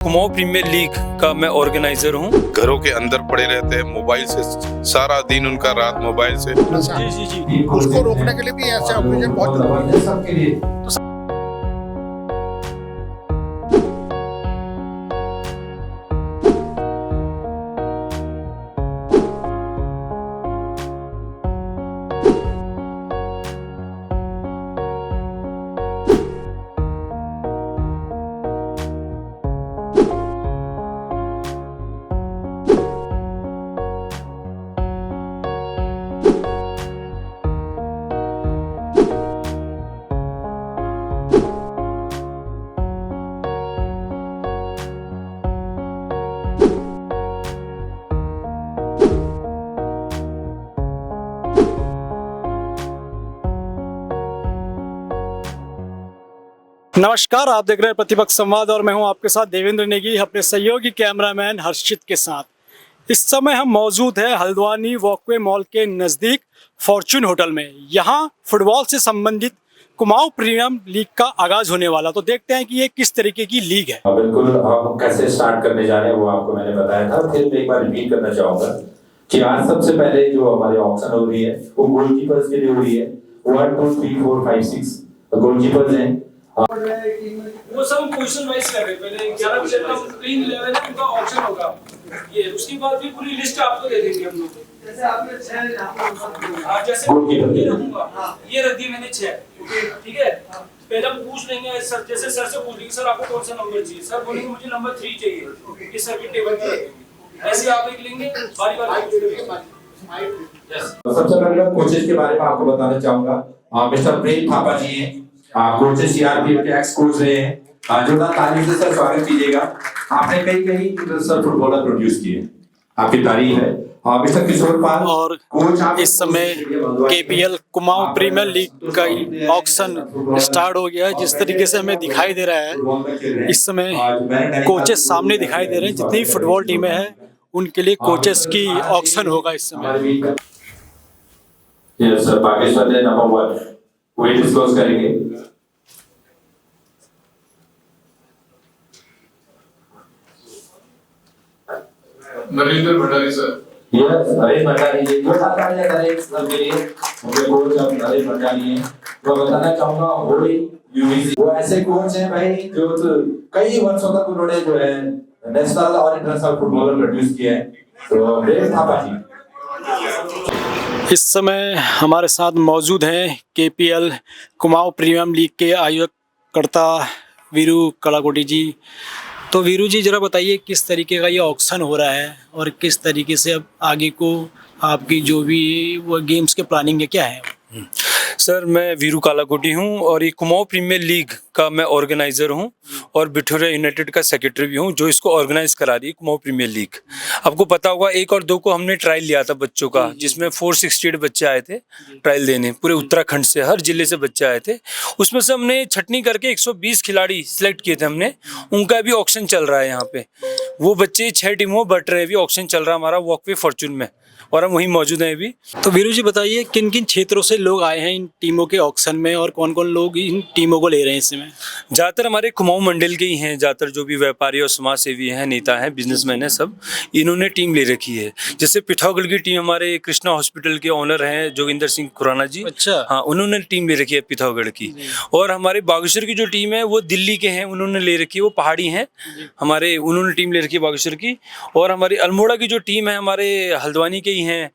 Kumaon premiere league का मैं organiser हूं। घरों के अंदर पड़े रहते हैं मोबाइल से, सारा दिन उनका रात मोबाइल से। जी उसको रोकने के लिए भी ऐसे ऑपरेशन बहुत जरूरी है सबके लिए। नमस्कार, आप देख रहे हैं प्रतिपक्ष संवाद और मैं हूं आपके साथ देवेंद्र नेगी, अपने सहयोगी कैमरामैन हर्षित के साथ। इस समय हम मौजूद हैं हल्द्वानी वॉकवे मॉल के नज़दीक फॉर्च्यून होटल में। यहां फुटबॉल से संबंधित कुमाऊं प्रीमियर लीग का आगाज होने वाला, तो देखते हैं कि ये किस तरीके की लीग है। बिल्कुल, हम कैसे स्टार्ट करने जा रहे हैं वो आपको मैंने बताया था। फिर मैं एक बार रिपीट करना चाहूंगा कि आज सबसे पहले जो हमारे ऑक्शन हो रही है वो गोलकीपर्स के लिए हो रही है। 1 2 3 4 5 6 गोलकीपर्स हैं। वो सब पोजीशन वाइज कर रहे हैं। पहले 11 बजे तक प्लेइंग 11 है, उनका ऑप्शन होगा ये। उसके बाद भी पूरी लिस्ट आपको दे देंगे हम लोग। जैसे आपने 6 हां, जैसे ये रखूंगा, ये रख दी मैंने 6। ठीक है, पहले हम पूछ लेंगे सर, जैसे सर से पूछ लेंगे सर आपको कौन सा नंबर चाहिए। सर बोलेंगे मुझे नंबर 3 चाहिए, इस सर के टेबल पे रखेंगे। ऐसे आप एक लेंगे, बारी-बारी यस। सबसे पहले मैं कोचेस के बारे में आपको बताना चाहूंगा। मिस्टर प्रेम थापा जी हैं, कोचेस सीआरपीएफ के एक्स कोच रहे हैं। जोरदार ताली से सर स्वागत कीजिएगा। आपने कई सर फुटबॉलर प्रोड्यूस किए, आपकी तारीफ है। मिस्टर किशोर पाल और इस समय केपीएल कुमाऊं प्रीमियर लीग का ऑक्शन स्टार्ट हो गया है। जिस तरीके से हमें दिखाई दे रहा है, इस समय कोचेस सामने दिखाई दे रहे हैं। जितनी फुटबॉल टीमें हैं उनके लिए कोचेस की ऑक्शन होगा इस समय। यस सर, पाकिस्तान है नंबर 1 वही डिस्कस करेंगे। नरेंद्र भंडारी सर। यस, नरेंद्र भंडारी जी जो साथ आने जा रहे हैं सर के लिए मुझे कोच अब नरेंद्र भंडारी हैं। तो बताना चाहूंगा होली यूवीसी वो ऐसे कोच हैं भाई जो कई वर्षों तक उन्होंने जो है नेशनल और इंटरनेशनल फुटबॉलर प्रोड्यूस किए हैं। तो प्रेम थापा जी इस समय हमारे साथ मौजूद हैं केपीएल कुमाऊं प्रीमियर लीग के आयोजकर्ता वीरू कलाकोटी जी। तो वीरू जी, जरा बताइए किस तरीके का ये ऑक्शन हो रहा है और किस तरीके से अब आगे को आपकी जो भी वो गेम्स के प्लानिंग है क्या है? सर, मैं वीरू कालाकोटी हूं और ये कुमाऊं प्रीमियर लीग का मैं ऑर्गेनाइजर हूं और बिठूरिया यूनाइटेड का सेक्रेटरी भी हूं, जो इसको ऑर्गेनाइज करा रही है कुमाऊं प्रीमियर लीग। आपको पता होगा 1 और 2 को हमने ट्रायल लिया था बच्चों का, जिसमें 468 बच्चे आए थे ट्रायल देने। पूरे उत्तराखंड से, हर जिले से बच्चे आए थे। उसमें से हमने छटनी करके 120 खिलाड़ी सिलेक्ट किए थे हमने। उनका भी ऑक्शन चल रहा है यहाँ पे। वो बच्चे 6 टीमों बट रहे हैं। अभी ऑक्शन चल रहा है हमारा वॉकवे फॉर्च्यून में और हम वहीं मौजूद हैं अभी। तो वीरू जी बताइए किन किन क्षेत्रों से लोग आए हैं इन टीमों के ऑक्शन में और कौन कौन लोग इन टीमों को ले रहे हैं इस समय? ज़्यादातर हमारे कुमाऊं मंडल के ही हैं। ज़्यादातर जो भी व्यापारी और समाज सेवी हैं, नेता हैं, बिजनेसमैन हैं, सब इन्होंने टीम ले रखी है। जैसे पिथौरागढ़ की टीम हमारे कृष्णा हॉस्पिटल के ओनर हैं जोगिंदर सिंह खुराना जी। अच्छा, हाँ, उन्होंने टीम ले रखी है पिथौरागढ़ की। और हमारे बागेश्वर की जो टीम है वो दिल्ली के हैं, उन्होंने ले रखी है। वो पहाड़ी हैं हमारे, उन्होंने टीम ले रखी है बागेश्वर की। और हमारी अल्मोड़ा की जो टीम है हमारे हल्द्वानी के ही हैं,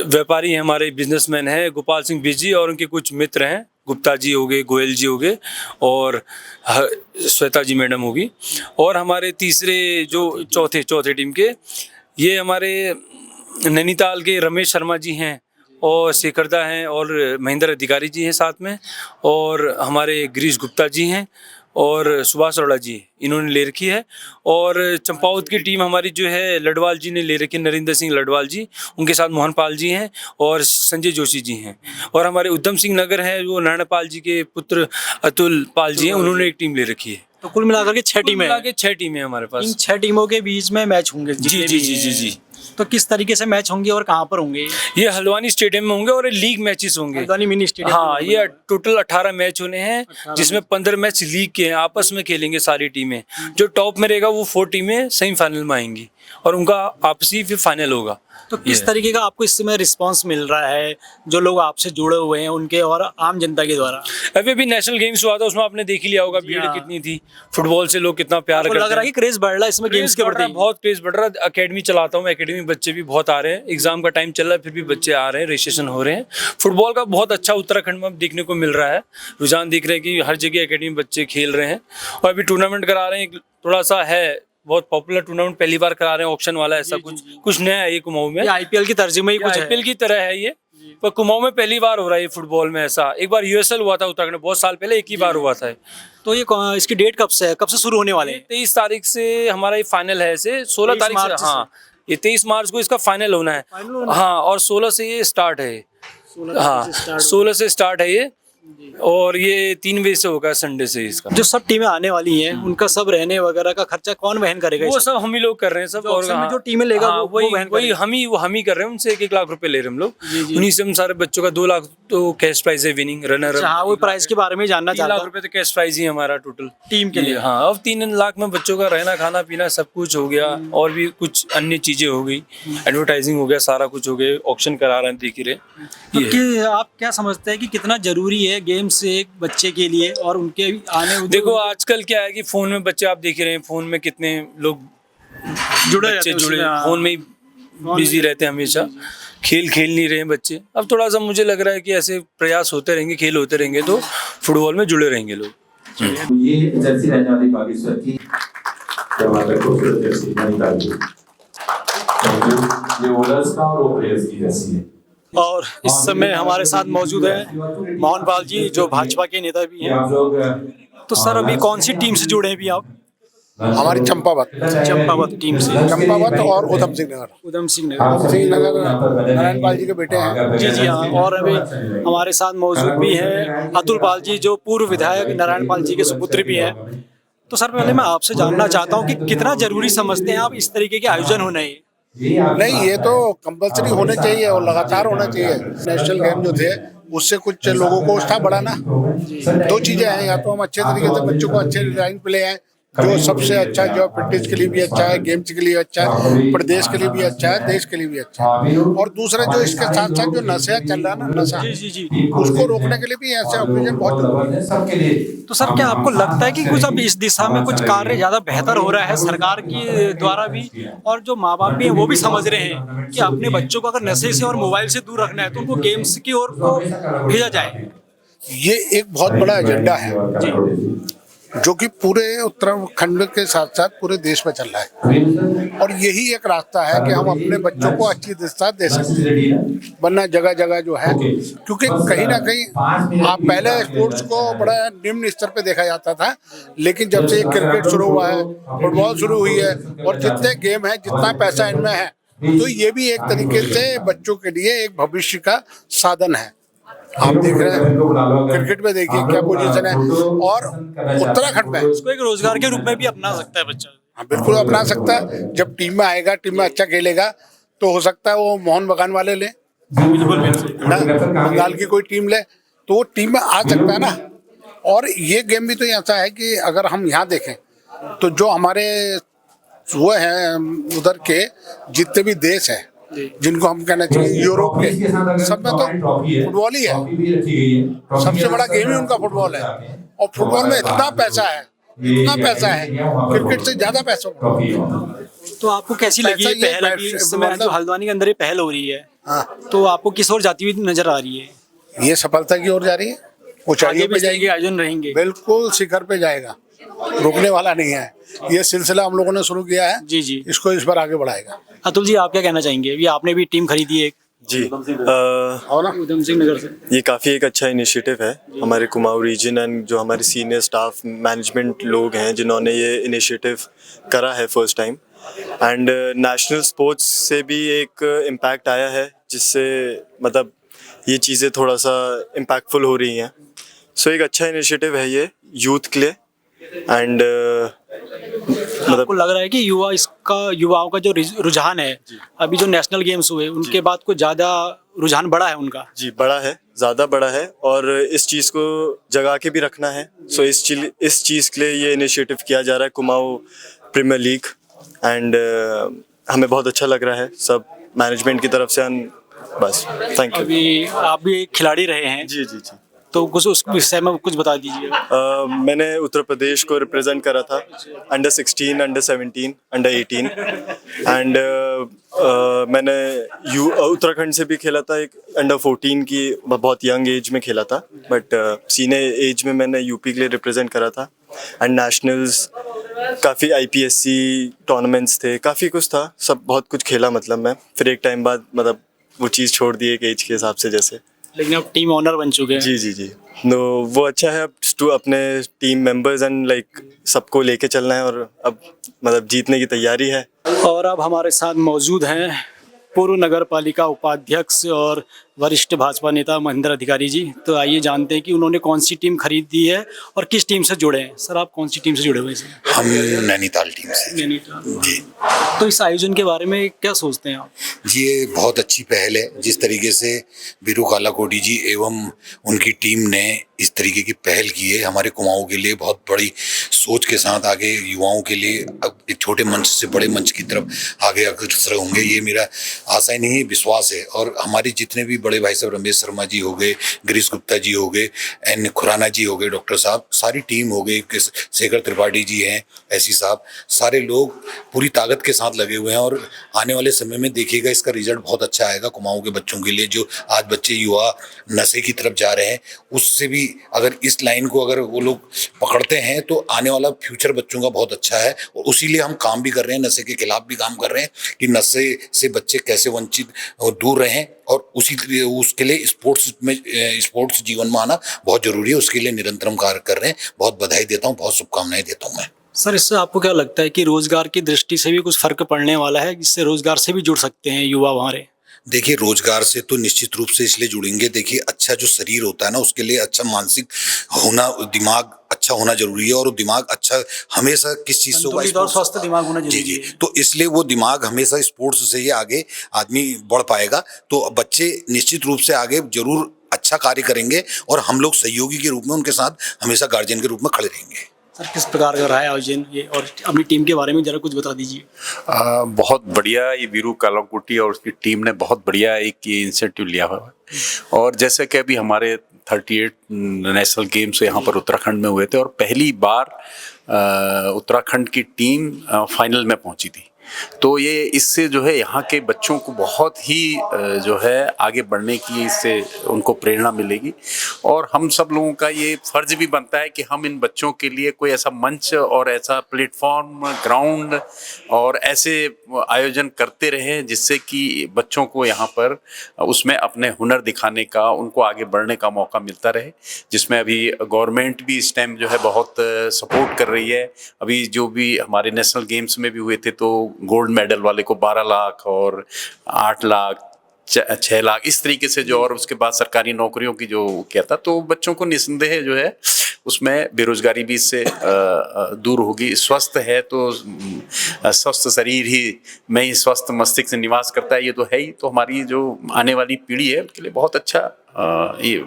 व्यापारी हैं हमारे, बिजनेसमैन हैं, गोपाल सिंह बिजी और उनके कुछ मित्र हैं, गुप्ता जी हो गए, गोयल जी हो गए और श्वेता जी मैडम होगी। और हमारे तीसरे जो चौथे टीम के ये हमारे नैनीताल के रमेश शर्मा जी हैं और शेखरदा हैं और महेंद्र अधिकारी जी हैं साथ में, और हमारे गिरीश गुप्ता जी हैं और सुभाष अरोड़ा जी, इन्होंने ले रखी है। और चंपावत की टीम हमारी जो है लडवाल जी ने ले रखी है, नरेंद्र सिंह लडवाल जी, उनके साथ मोहन पाल जी हैं और संजय जोशी जी हैं। और हमारे उधम सिंह नगर है, वो नारायण पाल जी के पुत्र अतुल पाल जी हैं, उन्होंने एक टीम ले रखी है। तो कुल मिलाकर के 6 टीमें हैं। 6 टीमें हैं हमारे पास। इन 6 टीमों के बीच में मैच होंगे। जी जी जी जी जी तो किस तरीके से मैच होंगे और कहाँ पर होंगे? ये हल्द्वानी स्टेडियम में होंगे और ये लीग मैचेस होंगे। Haldwani mini stadium. हाँ, ये टोटल 18 मैच होने हैं, जिसमें 15 मैच लीग के हैं, आपस में खेलेंगे सारी टीमें। जो टॉप में रहेगा वो 4 टीमें सेमीफाइनल में आएंगी और उनका आपसी फिर फाइनल होगा। तो किस तरीके का आपको इस समय रिस्पांस मिल रहा है जो लोग आपसे जुड़े हुए हैं उनके और आम जनता के द्वारा? अभी भी नेशनल गेम्स हुआ था, उसमें आपने देख ही लिया होगा भीड़ कितनी थी। फुटबॉल से लोग कितना प्यार करते हैं। लग रहा है कि क्रेज बढ़ रहा है इसमें गेम्स के प्रति? बहुत क्रेज बढ़ रहा है। एकेडमी चलाता हूँ, एकेडमी बच्चे भी बहुत आ रहे हैं। एग्जाम का टाइम चल रहा है फिर भी बच्चे आ रहे हैं, रजिस्ट्रेशन हो रहे हैं। फुटबॉल का बहुत अच्छा उत्तराखंड में देखने को मिल रहा है, रुझान दिख रहे हैं कि हर जगह एकेडमी बच्चे खेल रहे हैं और अभी टूर्नामेंट करा रहे हैं। थोड़ा सा है बहुत पॉपुलर टूर्नामेंट, पहली बार करा रहे हैं, ऑक्शन वाला, ऐसा कुछ नया है ये कुमाऊं में। आईपीएल की तर्ज में ही कुछ आईपीएल की तरह है ये, पर कुमाऊं में पहली बार हो रहा है ये फुटबॉल में। ऐसा एक बार यूएसएल हुआ था उत्तराखंड, बहुत साल पहले एक ही बार हुआ था। तो ये इसकी डेट कब से है, कब से शुरू होने वाले हैं? 23 तारीख से हमारा ये फाइनल है, ऐसे 16 तारीख से। हाँ, ये 23 मार्च को इसका फाइनल होना है। हाँ, और 16 से ये स्टार्ट है। हाँ, 16 से स्टार्ट है ये और ये 3 बजे से होगा संडे से इसका। जो सब टीमें आने वाली हैं उनका सब रहने वगैरह का खर्चा कौन वहन करेगा? वो सब हम ही लोग कर रहे हैं सब। और जो टीमें लेगा वही हम ही कर रहे हैं। उनसे 1-1 लाख रुपए ले रहे हैं हम लोग। उन्हीं से हम सारे बच्चों का 2 लाख तो कैश प्राइज है, विनिंग रनर। हाँ, वो प्राइस के बारे में जानना 3 चाहता लाख हूं। रुपए तो कैश प्राइज ही हमारा टोटल टीम के लिए। हाँ, अब 3 लाख में बच्चों का रहना खाना पीना सब कुछ हो गया और भी कुछ अन्य चीजें हो गई, एडवर्टाइजिंग हो गया, सारा कुछ हो गया। ऑक्शन करा रहे हैं, देख ही रहे। तो आप क्या समझते हैं कि कितना जरूरी है गेम्स एक बच्चे के लिए और उनके आने? देखो आजकल क्या है कि फोन में बच्चे आप देख रहे हैं, फोन में कितने लोग जुड़े फोन में ही बिजी रहते हैं हमेशा। खेल नहीं रहे हैं बच्चे। अब थोड़ा सा मुझे लग रहा है कि ऐसे प्रयास होते रहेंगे, खेल होते रहेंगे तो फुटबॉल में जुड़े रहेंगे लोग। ये जर्सी रहने वाली बागेश्वर की टमाटर खूबसूरत जर्सी निकाल दी। ये ओनर्स का और वो प्लेयर्स की जर्सी है। और इस समय हमारे साथ मौजूद है मोहन पाल जी, जो भाजपा के नेता भी हैं। आप लोग तो सर अभी कौन सी टीम से जुड़े हैं भी आप? हमारी चंपावत टीम से। चंपावत और उधम सिंह नगर। उधम सिंह नगर नारायण पाल जी के बेटे हैं। जी हाँ। और अभी हमारे साथ मौजूद भी हैं अतुल पाल जी, जो पूर्व विधायक नारायण पाल जी के सुपुत्र भी हैं। तो सर पहले मैं आपसे जानना चाहता हूँ कि कितना जरूरी समझते हैं आप इस तरीके के आयोजन होने? नहीं, ये तो कंपलसरी होने चाहिए और लगातार होना चाहिए। नेशनल गेम जो थे उससे कुछ लोगों को उत्साह बढ़ाना। 2 चीजें हैं, या तो हम अच्छे तरीके से बच्चों को अच्छे डिजाइन पे ले आए, जो सबसे अच्छा, जो फिटनेस के लिए भी अच्छा है, गेम्स के लिए अच्छा है, प्रदेश के लिए भी अच्छा है, देश के लिए भी अच्छा है। और दूसरा जो इसके साथ साथ जो नशा चल रहा है ना, नशा, उसको रोकने के लिए भी ऐसे ऑपरेशन बहुत जरूरी है सबके लिए। तो सर क्या आपको लगता है कि कुछ अब इस दिशा में कुछ कार्य ज्यादा बेहतर हो रहा है सरकार की द्वारा भी, और जो माँ बाप भी हैं वो भी समझ रहे हैं कि अपने बच्चों को अगर नशे से और मोबाइल से दूर रखना है तो उनको गेम्स की ओर को भेजा जाए? ये एक बहुत बड़ा एजेंडा है जो कि पूरे उत्तराखंड के साथ साथ पूरे देश में चल रहा है, और यही एक रास्ता है कि हम अपने बच्चों को अच्छी दिशा दे सकते हैं। वरना जगह जगह जो है, क्योंकि कहीं ना कहीं आप पहले स्पोर्ट्स को बड़ा निम्न स्तर पे देखा जाता था, लेकिन जब से क्रिकेट शुरू हुआ है, फुटबॉल शुरू हुई है, और जितने गेम है, जितना पैसा इनमें है, तो ये भी एक तरीके से बच्चों के लिए एक भविष्य का साधन है। आप देख रहे हैं क्रिकेट में, देखिए क्या पोजीशन है, और उत्तराखंड में इसको एक रोजगार के रूप में भी अपना सकता है बच्चा। हाँ, बिल्कुल अपना सकता है। जब टीम में आएगा, टीम में अच्छा खेलेगा, तो हो सकता है वो मोहन बगान वाले ले ना, बंगाल की कोई टीम ले, तो वो टीम में आ सकता है ना। और ये गेम भी तो ऐसा है कि अगर हम यहाँ देखें तो जो हमारे वो हैं उधर के जितने भी देश हैं, जिनको हम कहना चाहिए यूरोप के, सब में तो फुटबॉल ही है। सबसे बड़ा गेम ही उनका फुटबॉल है, और फुटबॉल में इतना पैसा है, क्रिकेट से ज्यादा पैसा। तो आपको कैसी लगी ये पहल अभी इस समय जो हल्द्वानी के अंदर ये पहल हो रही है? हाँ, तो आपको किस ओर जाती हुई नजर आ रही है? ये सफलता की ओर जा रही है, ऊंचाइयों पे जाएगी, आयोजन रहेंगे, बिल्कुल शिखर पे जाएगा, रुकने वाला नहीं है। ये सिलसिला हम लोगों ने शुरू किया है जी, इसको इस बार आगे बढ़ाएगा। अतुल जी आप क्या कहना चाहेंगे? अभी आपने भी टीम खरीदी है जी, उधम सिंह नगर से। ये काफ़ी एक अच्छा इनिशिएटिव है हमारे कुमाऊं रीजन एंड जो हमारे सीनियर स्टाफ मैनेजमेंट लोग हैं जिन्होंने ये इनिशिएटिव करा है first time, and national sports से भी एक इम्पैक्ट आया है, जिससे मतलब ये चीज़ें थोड़ा सा इम्पैक्टफुल हो रही हैं। सो एक अच्छा इनिशिएटिव है ये यूथ के लिए, एंड आपको लग रहा है कि युवा इस का युवाओं का जो रुझान है, अभी जो नेशनल गेम्स हुए उनके बाद कुछ ज़्यादा रुझान बढ़ा है उनका। जी बड़ा है, ज़्यादा बड़ा है, और इस चीज़ को जगा के भी रखना है। सो इस चीज़ के लिए ये इनिशिएटिव किया जा रहा है, कुमाऊँ प्रीमियर लीग, एंड हमें बहुत अच्छा लग रहा है सब मैनेजमेंट की तरफ से। बस थैंक यू। अभी आप भी एक खिलाड़ी रहे हैं, जी जी जी। तो कुछ उस विषय में कुछ बता दीजिए। मैंने उत्तर प्रदेश को रिप्रेजेंट करा था, अंडर 16, अंडर 17, अंडर 18, एंड मैंने उत्तराखंड से भी खेला था, एक अंडर 14 की बहुत यंग एज में खेला था, बट सीनियर एज में मैंने यूपी के लिए रिप्रेजेंट करा था, एंड नेशनल्स, काफ़ी IPSC टूर्नामेंट्स थे, काफ़ी कुछ था, सब बहुत कुछ खेला। मतलब मैं फिर एक टाइम बाद मतलब वो चीज़ छोड़ दी एक एज के हिसाब से जैसे। लेकिन अब टीम ओनर बन चुके हैं। जी जी जी। नो वो अच्छा है, अब टू अपने टीम मेंबर्स एंड लाइक सबको लेके चलना है, और अब मतलब जीतने की तैयारी है। और अब हमारे साथ मौजूद हैं पूर्व नगर पालिका उपाध्यक्ष और वरिष्ठ भाजपा नेता महेंद्र अधिकारी जी। तो आइए जानते हैं कि उन्होंने कौन सी टीम खरीदी है और किस टीम से जुड़े हैं। सर, आप कौन सी टीम से जुड़े हुए हैं? हम नैनीताल टीम से। नैनीताल जी। तो इस आयोजन के बारे में क्या सोचते हैं आप? जी, ये बहुत अच्छी पहल है। जिस तरीके से बीरू कालाकोटी जी एवं उनकी टीम ने इस तरीके की पहल की है, हमारे कुमाऊं के लिए बहुत बड़ी सोच के साथ आगे युवाओं के लिए अब एक छोटे मंच से बड़े मंच की तरफ आगे अग्रसर होंगे, ये मेरा आशा ही नहीं विश्वास है। और हमारे जितने भी बड़े भाई साहब, रमेश शर्मा जी हो गए, गिरीश गुप्ता जी हो गए, एन खुराना जी हो गए, डॉक्टर साहब, सारी टीम हो गई, शेखर त्रिपाठी जी हैं, ऐसी साहब, सारे लोग पूरी ताकत के साथ लगे हुए हैं। और आने वाले समय में देखिएगा इसका रिजल्ट बहुत अच्छा आएगा कुमाऊं के बच्चों के लिए। जो आज बच्चे युवा नशे की तरफ जा रहे हैं, उससे भी अगर इस लाइन को अगर वो लोग पकड़ते हैं तो आने वाला फ्यूचर बच्चों का बहुत अच्छा है। और उसी लिए हम काम भी कर रहे हैं, नशे के खिलाफ भी काम कर रहे हैं कि नशे से बच्चे कैसे वंचित और दूर रहें। और उसके लिए स्पोर्ट्स जीवन में आना बहुत जरूरी है। उसके लिए निरंतर हम कार्य कर रहे हैं। बहुत बधाई देता हूँ, बहुत शुभकामनाएं देता हूँ मैं। सर, इससे आपको क्या लगता है कि रोजगार की दृष्टि से भी कुछ फर्क पड़ने वाला है, जिससे रोजगार से भी जुड़ सकते हैं युवा हमारे? देखिए, रोजगार से तो निश्चित रूप से इसलिए जुड़ेंगे। देखिए, अच्छा जो शरीर होता है ना, उसके लिए अच्छा मानसिक होना, दिमाग अच्छा होना जरूरी है। और वो दिमाग अच्छा हमेशा किस चीज से होगा? और स्वस्थ दिमाग होना जरूरी जी। है। तो इसलिए वो दिमाग हमेशा स्पोर्ट्स से ही आगे आदमी बढ़ पाएगा। तो बच्चे निश्चित रूप से आगे जरूर अच्छा कार्य करेंगे, और हम लोग सहयोगी के रूप में उनके साथ हमेशा गार्जियन के रूप में खड़े रहेंगे। सर, किस प्रकार का रहा है आयोजन ये, और अपनी टीम के बारे में जरा कुछ बता दीजिए। बहुत बढ़िया, ये वीरू कालाकोटी और उसकी टीम ने बहुत बढ़िया एक ये इंसेंटिव लिया हुआ है। और जैसे कि अभी हमारे 38 नेशनल गेम्स यहाँ पर उत्तराखंड में हुए थे, और पहली बार उत्तराखंड की टीम फाइनल में पहुँची थी। तो ये इससे जो है यहाँ के बच्चों को बहुत ही जो है आगे बढ़ने की इससे उनको प्रेरणा मिलेगी। और हम सब लोगों का ये फर्ज भी बनता है कि हम इन बच्चों के लिए कोई ऐसा मंच और ऐसा प्लेटफॉर्म, ग्राउंड और ऐसे आयोजन करते रहें जिससे कि बच्चों को यहाँ पर उसमें अपने हुनर दिखाने का, उनको आगे बढ़ने का मौका मिलता रहे। जिसमें अभी गवर्नमेंट भी इस टाइम जो है बहुत सपोर्ट कर रही है। अभी जो भी हमारे नेशनल गेम्स में भी हुए थे, तो गोल्ड मेडल वाले को 12 लाख और 8 लाख 6 लाख इस तरीके से जो, और उसके बाद सरकारी नौकरियों की जो किया था। तो बच्चों को निस्संदेह जो है उसमें बेरोजगारी भी इससे दूर होगी। स्वस्थ है तो स्वस्थ शरीर ही में ही स्वस्थ मस्तिष्क से निवास करता है, ये तो है ही। तो हमारी जो आने वाली पीढ़ी है उसके लिए बहुत अच्छा ये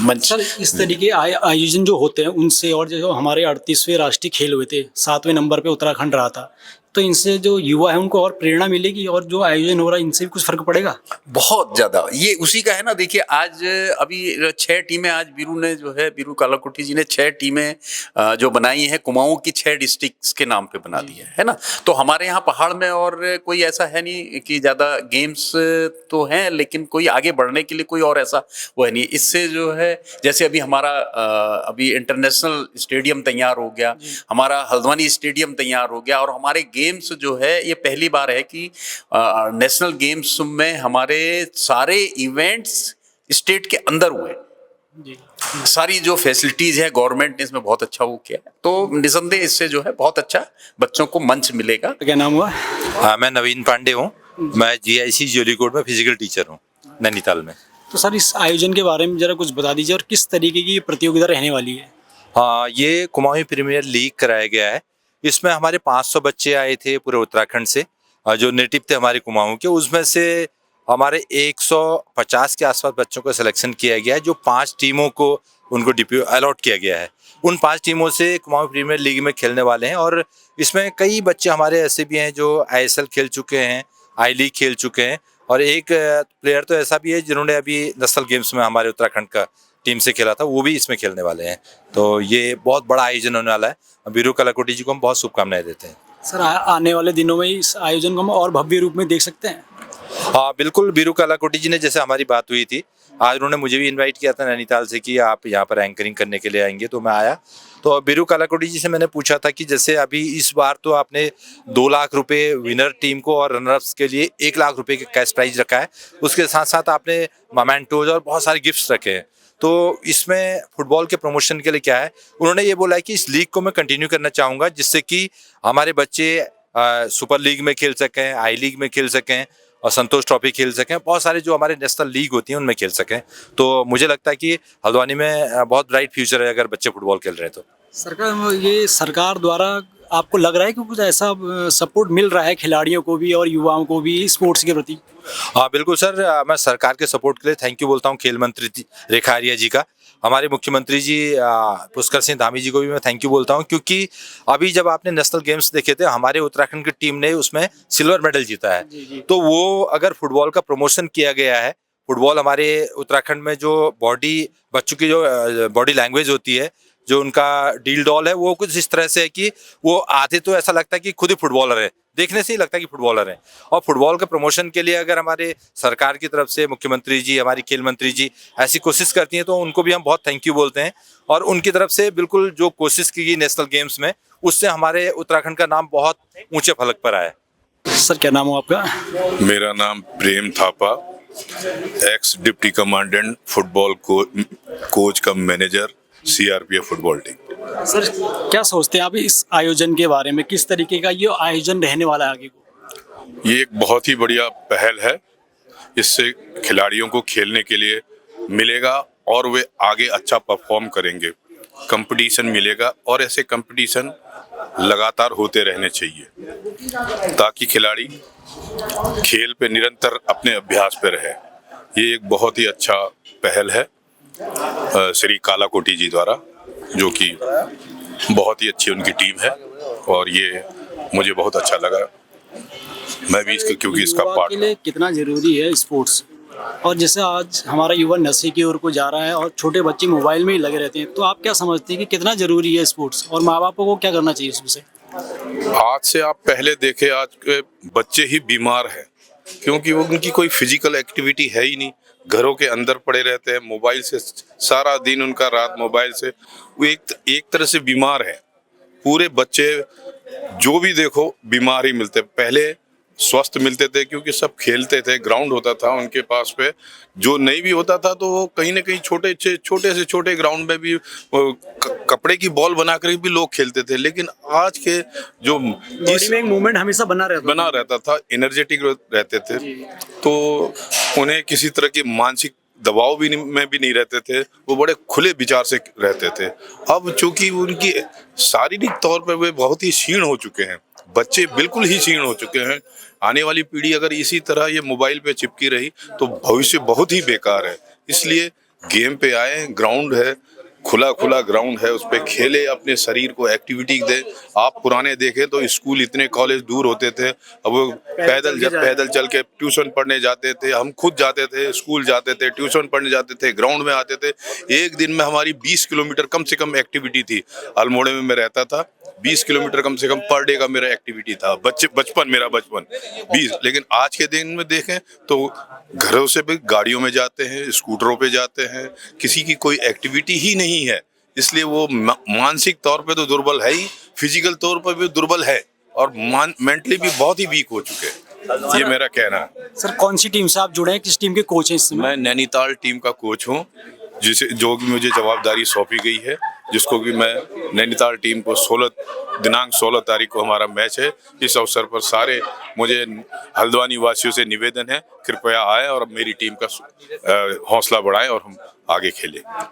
मंच। सर, इस तरीके आयोजन जो होते हैं उनसे, और जो हमारे 38वें राष्ट्रीय खेल हुए थे, 7वें नंबर पे उत्तराखंड रहा था, तो इनसे जो युवा है उनको और प्रेरणा मिलेगी, और जो आयोजन हो रहा है इनसे भी कुछ फर्क पड़ेगा? बहुत ज्यादा, ये उसी का है ना। देखिए, आज अभी 6 टीमें, आज बीरू ने जो है, बीरू कालाकोटी जी ने 6 टीमें जो बनाई हैं, कुमाऊं की 6 डिस्ट्रिक्ट्स के नाम पे बना दी है ना। तो हमारे यहाँ पहाड़ में और कोई ऐसा है नहीं कि ज्यादा गेम्स तो हैं, लेकिन कोई आगे बढ़ने के लिए कोई और ऐसा वो है नहीं। इससे जो है, जैसे अभी हमारा अभी इंटरनेशनल स्टेडियम तैयार हो गया, हमारा हल्द्वानी स्टेडियम तैयार हो गया, और हमारे गेम्स जो है ये पहली बार है कि नेशनल गेम्स में हमारे सारे इवेंट्स स्टेट के अंदर हुए। सारी जो फैसिलिटीज है गवर्नमेंट ने इसमें बहुत अच्छा वो किया है। तो निसंदेह इससे जो है बहुत अच्छा बच्चों को मंच मिलेगा। क्या नाम हुआ? हाँ, मैं नवीन पांडे हूँ। मैं GIC जोलीकोट में फिजिकल टीचर हूँ नैनीताल में। तो सर, इस आयोजन के बारे में जरा कुछ बता दीजिए, और किस तरीके की प्रतियोगिता रहने वाली है? हाँ, ये कुमाऊं प्रीमियर लीग कराया गया है। इसमें हमारे 500 बच्चे आए थे पूरे उत्तराखंड से, जो नेटिव थे हमारे कुमाऊं के। उसमें से हमारे 150 के आसपास बच्चों को सिलेक्शन किया गया है, जो 5 टीमों को उनको अलॉट किया गया है। उन 5 टीमों से कुमाऊं प्रीमियर लीग में खेलने वाले हैं। और इसमें कई बच्चे हमारे ऐसे भी हैं जो ISL खेल चुके हैं, आई लीग खेल चुके हैं, और एक प्लेयर तो ऐसा भी है जिन्होंने अभी नेशनल गेम्स में हमारे उत्तराखंड का टीम से खेला था, वो भी इसमें खेलने वाले हैं। तो ये बहुत बड़ा आयोजन होने वाला है। वीरू कालाकोटी जी को हम बहुत शुभकामनाएं देते हैं। सर आने वाले दिनों में इस आयोजन को हम और भव्य रूप में देख सकते हैं? हाँ बिल्कुल, वीरू कालाकोटी जी ने, जैसे हमारी बात हुई थी, आज उन्होंने मुझे भी इनवाइट किया था नैनीताल से कि आप यहाँ पर एंकरिंग करने के लिए आएंगे, तो मैं आया। तो वीरू कालाकोटी जी से मैंने पूछा था कि जैसे अभी इस बार तो आपने 2 लाख रुपए विनर टीम को और रनर्स के लिए 1 लाख रुपए का कैश प्राइज रखा है, उसके साथ साथ आपने मोमेंटोज और बहुत सारे गिफ्ट्स रखे हैं। तो इसमें फुटबॉल के प्रमोशन के लिए क्या है, उन्होंने ये बोला है कि इस लीग को मैं कंटिन्यू करना चाहूँगा, जिससे कि हमारे बच्चे सुपर लीग में खेल सकें, आई लीग में खेल सकें और संतोष ट्रॉफी खेल सकें, बहुत सारे जो हमारे नेशनल लीग होती हैं उनमें खेल सकें। तो मुझे लगता है कि हल्द्वानी में बहुत ब्राइट फ्यूचर है अगर बच्चे फुटबॉल खेल रहे हैं तो। सरकार द्वारा आपको लग रहा है कि कुछ ऐसा सपोर्ट मिल रहा है खिलाड़ियों को भी और युवाओं को भी स्पोर्ट्स के प्रति? हाँ बिल्कुल सर, मैं सरकार के सपोर्ट के लिए थैंक यू बोलता हूँ खेल मंत्री रेखा आर्या जी का, हमारे मुख्यमंत्री जी पुष्कर सिंह धामी जी को भी मैं थैंक यू बोलता हूँ, क्योंकि अभी जब आपने नेशनल गेम्स देखे थे, हमारे उत्तराखंड की टीम ने उसमें सिल्वर मेडल जीता है। तो वो अगर फुटबॉल का प्रमोशन किया गया है, फुटबॉल हमारे उत्तराखंड में जो बच्चों की जो बॉडी लैंग्वेज होती है, जो उनका डील डॉल है, वो कुछ इस तरह से है कि वो आधे तो ऐसा लगता है कि खुद ही फुटबॉलर है, देखने से ही लगता है कि फुटबॉलर है। और फुटबॉल के प्रमोशन के लिए अगर हमारे सरकार की तरफ से मुख्यमंत्री जी, हमारी खेल मंत्री जी ऐसी कोशिश करती हैं, तो उनको भी हम बहुत थैंक यू बोलते हैं। और उनकी तरफ से बिल्कुल जो कोशिश की गई नेशनल गेम्स में, उससे हमारे उत्तराखंड का नाम बहुत ऊंचे फलक पर आया है। सर क्या नाम हो आपका? मेरा नाम Prem Thapa, ex deputy commandant football coach cum manager CRPF football team. Sir क्या सोचते हैं आप इस आयोजन के बारे में, किस तरीके का ये आयोजन रहने वाला है आगे को? ये एक बहुत ही बढ़िया पहल है। इससे खिलाड़ियों को खेलने के लिए मिलेगा और वे आगे अच्छा परफॉर्म करेंगे, कंपटीशन मिलेगा, और ऐसे कंपटीशन लगातार होते रहने चाहिए ताकि खिलाड़ी खेल पे निरंतर अपने अभ्यास पे रहे। ये एक बहुत ही अच्छा पहल है श्री कालाकोटी जी द्वारा, जो कि बहुत ही अच्छी उनकी टीम है, और ये मुझे बहुत अच्छा लगा। मैं भी इसका, क्योंकि इसका पार्ट के लिए कितना जरूरी है स्पोर्ट्स, और जैसे आज हमारा युवा नशे की ओर को जा रहा है और छोटे बच्चे मोबाइल में ही लगे रहते हैं, तो आप क्या समझते हैं कि कितना जरूरी है स्पोर्ट्स, और माँ बापों को क्या करना चाहिए इसमें से? आज से आप पहले देखे, आज के बच्चे ही बीमार हैं, क्योंकि वो उनकी कोई फिजिकल एक्टिविटी है ही नहीं, घरों के अंदर पड़े रहते हैं, मोबाइल से सारा दिन उनका रात मोबाइल से, वो एक तरह से बीमार है। पूरे बच्चे जो भी देखो बीमार ही मिलते, पहले स्वस्थ मिलते थे क्योंकि सब खेलते थे, ग्राउंड होता था उनके पास पे। जो नहीं भी होता था तो वो कहीं ना कहीं छोटे से छोटे ग्राउंड में भी कपड़े की बॉल बनाकर भी लोग खेलते थे। लेकिन आज के जो बॉडी में एक मूवमेंट हमेशा बना रहता था, एनर्जेटिक रहते थे, तो उन्हें किसी तरह की मानसिक दबाव में भी नहीं रहते थे, वो बड़े खुले विचार से रहते थे। अब चूंकि उनकी शारीरिक तौर पर वे बहुत ही क्षीण हो चुके हैं, बच्चे बिल्कुल ही क्षीण हो चुके हैं। आने वाली पीढ़ी अगर इसी तरह ये मोबाइल पे चिपकी रही तो भविष्य बहुत ही बेकार है। इसलिए गेम पे आए, ग्राउंड है, खुला ग्राउंड है, उस पे खेले, अपने शरीर को एक्टिविटी दे। आप पुराने देखें तो स्कूल इतने कॉलेज दूर होते थे, अब वो पैदल चल के ट्यूशन पढ़ने जाते थे, हम खुद जाते थे, स्कूल जाते थे, ट्यूशन पढ़ने जाते थे, ग्राउंड में आते थे। एक दिन में हमारी 20 किलोमीटर कम से कम एक्टिविटी थी। अल्मोड़े में मैं रहता था, 20 किलोमीटर कम से कम पर डे का मेरा एक्टिविटी था, मेरा बचपन 20। लेकिन आज के दिन में देखें तो घरों से भी गाड़ियों में जाते हैं, स्कूटरों पे जाते हैं, किसी की कोई एक्टिविटी ही नहीं है। इसलिए वो मानसिक तौर पे तो दुर्बल है ही, फिजिकल तौर पर भी दुर्बल है, और मेंटली भी बहुत ही वीक हो चुके हैं। ये मेरा कहना है। सर कौन सी टीम से आप जुड़े हैं, किस टीम के कोच हैं इस समय? मैं नैनीताल टीम का कोच हूँ, जो कि मुझे जवाबदारी सौंपी गई है, जिसको कि मैं नैनीताल टीम को दिनांक 16 तारीख को हमारा मैच है। इस अवसर पर सारे मुझे हल्द्वानी वासियों से निवेदन है, कृपया आए और मेरी टीम का हौसला बढ़ाएं और हम आगे खेलें।